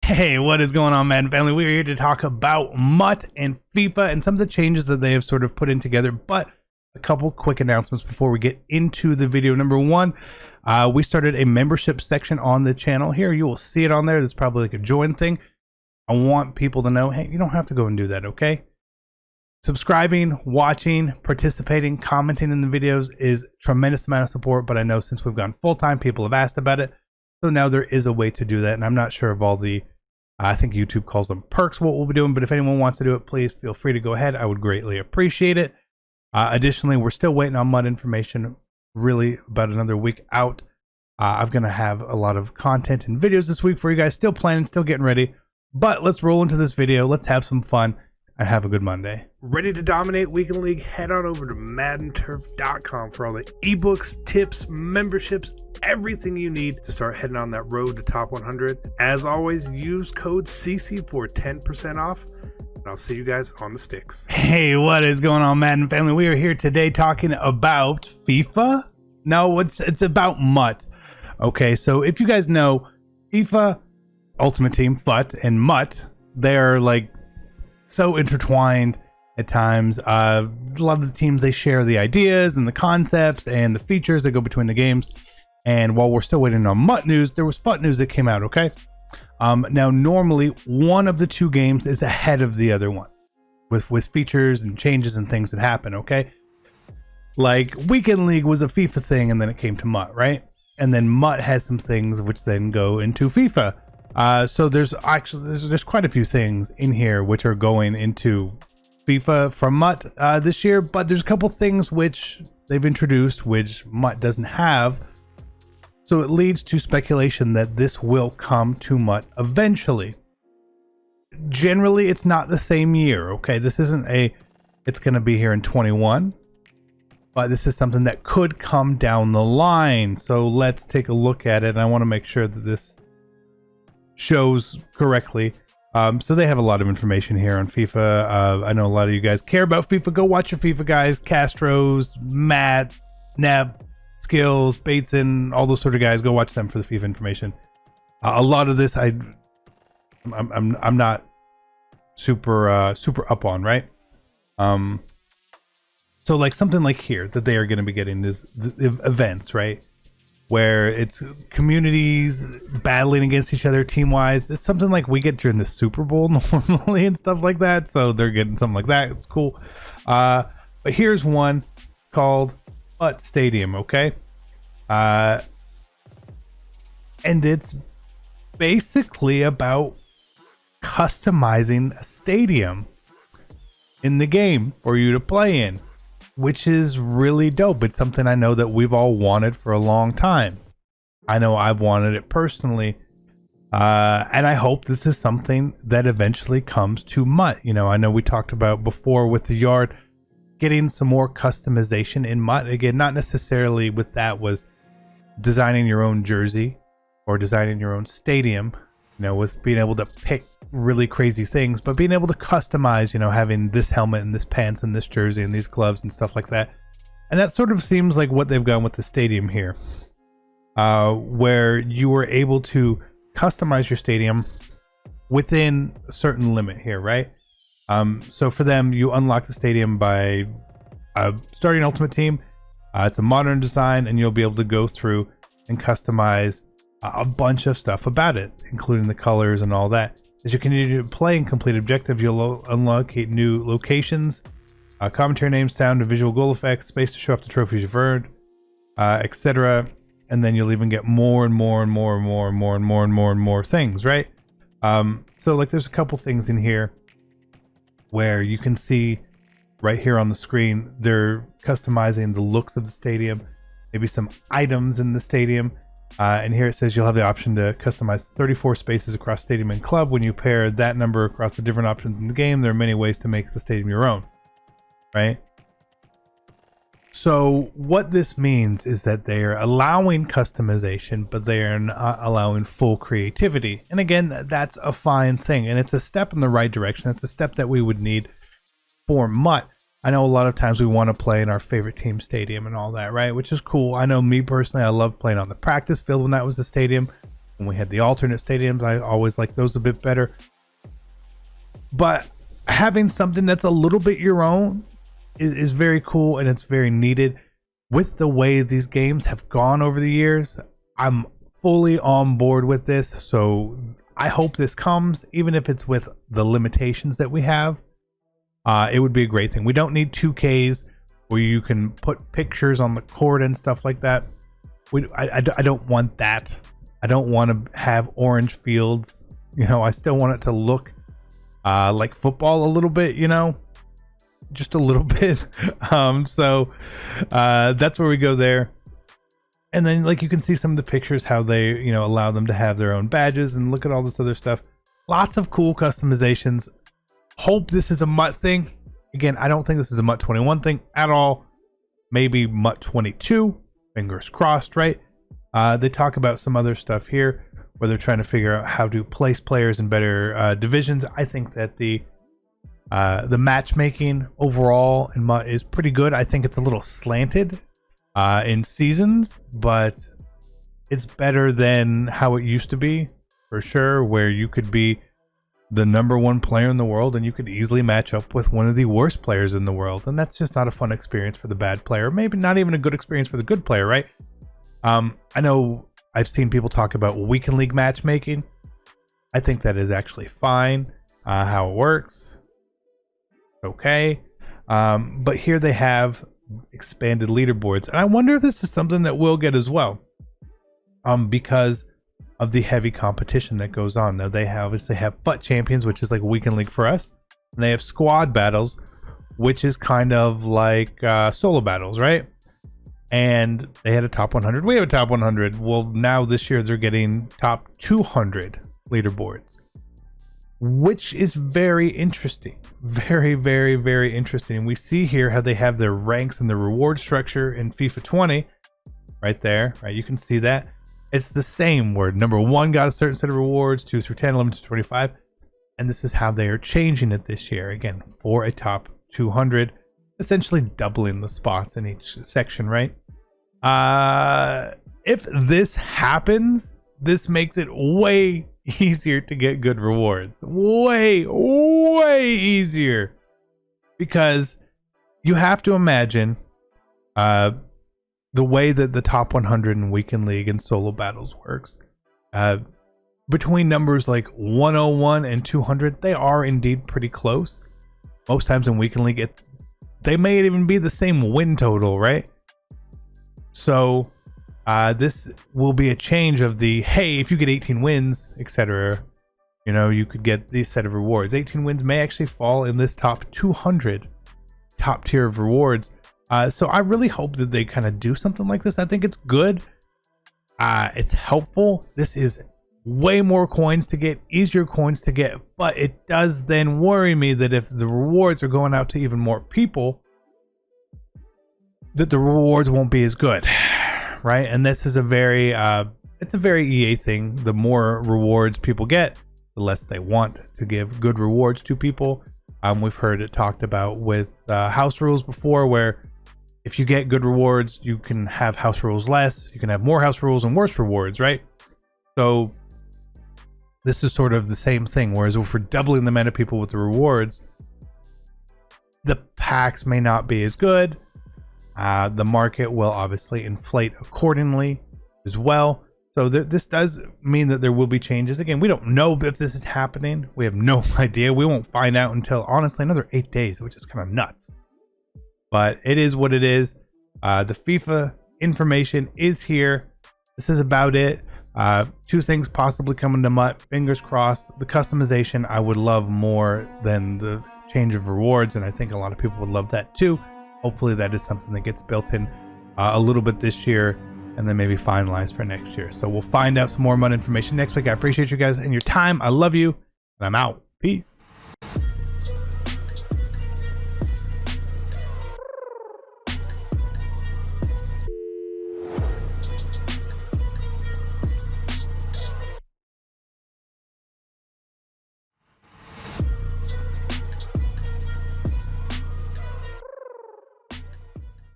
Hey, what is going on, Madden family? We are here to talk about MUT and FIFA and some of the changes that they have sort of put in together, but a couple quick announcements before we get into the video. Number one, we started a membership section on the channel here. You will see it on there. There's probably like a join thing. I want people to know, hey, you don't have to go and do that, okay? Subscribing, watching, participating, commenting in the videos is a tremendous amount of support, but I know since we've gone full-time, people have asked about it. So now there is a way to do that, and I'm not sure of all the, I think YouTube calls them perks, what we'll be doing, but if anyone wants to do it, please feel free to go ahead. I would greatly appreciate it. Additionally, we're still waiting on MUT information, really about another week out. I'm going to have a lot of content and videos this week for you guys, still planning, still getting ready, but let's roll into this video. Let's have some fun and have a good Monday. Ready to dominate Weekend League? Head on over to MaddenTurf.com for all the ebooks, tips, memberships, everything you need to start heading on that road to top 100. As always, use code CC for 10% off, and I'll see you guys on the sticks. Hey, what is going on, Madden family? We are here today talking about FIFA. No, it's about MUT. Okay, so if you guys know, FIFA, Ultimate Team, FUT, and MUT, they're like so intertwined at times. A lot of the teams, they share the ideas and the concepts and the features that go between the games. And while we're still waiting on MUT news, there was FUT news that came out, okay? Now, normally, one of the two games is ahead of the other one with features and changes and things that happen, okay? Like, Weekend League was a FIFA thing, and then it came to MUT, right? And then MUT has some things which then go into FIFA. So there's quite a few things in here which are going into FIFA from MUT this year, but there's a couple things which they've introduced which MUT doesn't have. So it leads to speculation that this will come to MUT eventually. Generally, it's not the same year, okay? This isn't it's going to be here in 21, but this is something that could come down the line. So let's take a look at it. And I want to make sure that this shows correctly. So they have a lot of information here on FIFA. I know a lot of you guys care about FIFA. Go watch your FIFA guys, Castro's, Matt, Neb, Skills, Bateson, all those sort of guys. Go watch them for the FIFA information. A lot of this I'm not super up on, right? So like something like here that they are going to be getting is the events, right? Where it's communities battling against each other team-wise. It's something like we get during the Super Bowl normally and stuff like that. So they're getting something like that. It's cool. But here's one called MUT Stadium, okay? And it's basically about customizing a stadium in the game for you to play in, which is really dope. It's something I know that we've all wanted for a long time. I know I've wanted it personally. And I hope this is something that eventually comes to MUT. You know, I know we talked about before with the yard, getting some more customization in MUT. Again, not necessarily with that was designing your own jersey or designing your own stadium, you know, with being able to pick really crazy things, but being able to customize, you know, having this helmet and this pants and this jersey and these gloves and stuff like that. And that sort of seems like what they've done with the stadium here, where you were able to customize your stadium within a certain limit here, right? So for them, you unlock the stadium by starting Ultimate Team. It's a modern design, and you'll be able to go through and customize a bunch of stuff about it, including the colors and all that. As you continue to play and complete objectives, you'll unlock new locations, commentary names, sound and visual goal effects, space to show off the trophies you've earned, etc. And then you'll even get more and more and more and more and more and more and more and more things, right? So like there's a couple things in here where you can see right here on the screen, they're customizing the looks of the stadium, maybe some items in the stadium. And here it says you'll have the option to customize 34 spaces across stadium and club. When you pair that number across the different options in the game, there are many ways to make the stadium your own, right? So what this means is that they are allowing customization, but they are not allowing full creativity. And again, that's a fine thing, and it's a step in the right direction. It's a step that we would need for MUT. I know a lot of times we want to play in our favorite team stadium and all that, right? Which is cool. I know me personally, I love playing on the practice field when that was the stadium. when we had the alternate stadiums. I always like those a bit better. But having something that's a little bit your own is very cool, and it's very needed. With the way these games have gone over the years, I'm fully on board with this. So I hope this comes, even if it's with the limitations that we have. It would be a great thing. We don't need 2Ks where you can put pictures on the court and stuff like that. I don't want that. I don't want to have orange fields. I still want it to look like football a little bit, just a little bit. So that's where we go there. And then you can see some of the pictures, how they, allow them to have their own badges, and look at all this other stuff. Lots of cool customizations. Hope this is a MUT thing. Again, I don't think this is a MUT 21 thing at all. Maybe MUT 22. Fingers crossed, right? They talk about some other stuff here where they're trying to figure out how to place players in better divisions. I think that the matchmaking overall in MUT is pretty good. I think it's a little slanted in seasons, but it's better than how it used to be, for sure, where you could be the #1 player in the world and you could easily match up with one of the worst players in the world, and that's just not a fun experience for the bad player. Maybe not even a good experience for the good player, right? I know I've seen people talk about weekend league matchmaking. I think that is actually fine. How it works, okay. But here they have expanded leaderboards, and I wonder if this is something that we'll get as well, because of the heavy competition that goes on. Now they obviously have FUT champions, which is like a weekend league for us, and they have squad battles, which is kind of like solo battles, right? And they had a top 100. We have a top 100. Well, now this year they're getting top 200 leaderboards, which is very interesting. Very, very, very interesting. And we see here how they have their ranks and the reward structure in FIFA 20 right there, right? You can see that. It's the same where #1 got a certain set of rewards, 2 through 10, 11 to 25. And this is how they are changing it this year. Again, for a top 200, essentially doubling the spots in each section, right? If this happens, this makes it way easier to get good rewards. Way easier. Because you have to imagine the way that the top 100 in weekend league and solo battles works. Between numbers like 101 and 200, they are indeed pretty close. Most times in weekend league, they may even be the same win total, right? So this will be a change of the, hey, if you get 18 wins, etc., you could get these set of rewards. 18 wins may actually fall in this top 200 top tier of rewards. So I really hope that they kind of do something like this. I think it's good. It's helpful. This is way more coins to get, easier coins to get, but it does then worry me that if the rewards are going out to even more people, that the rewards won't be as good, right? And this is a very it's a very EA thing. The more rewards people get, the less they want to give good rewards to people. We've heard it talked about with house rules before, where if you get good rewards, you can have house rules less, you can have more house rules and worse rewards, right? So this is sort of the same thing, whereas if we're doubling the amount of people with the rewards, the packs may not be as good. The market will obviously inflate accordingly as well. So this does mean that there will be changes. Again, we don't know if this is happening. We have no idea. We won't find out until, honestly, another 8 days, which is kind of nuts. But it is what it is. The FIFA information is here. This is about it. 2 things possibly coming to MUT. Fingers crossed. The customization I would love more than the change of rewards, and I think a lot of people would love that too. Hopefully that is something that gets built in a little bit this year, and then maybe finalized for next year. So we'll find out some more MUT information next week. I appreciate you guys and your time. I love you, and I'm out. Peace.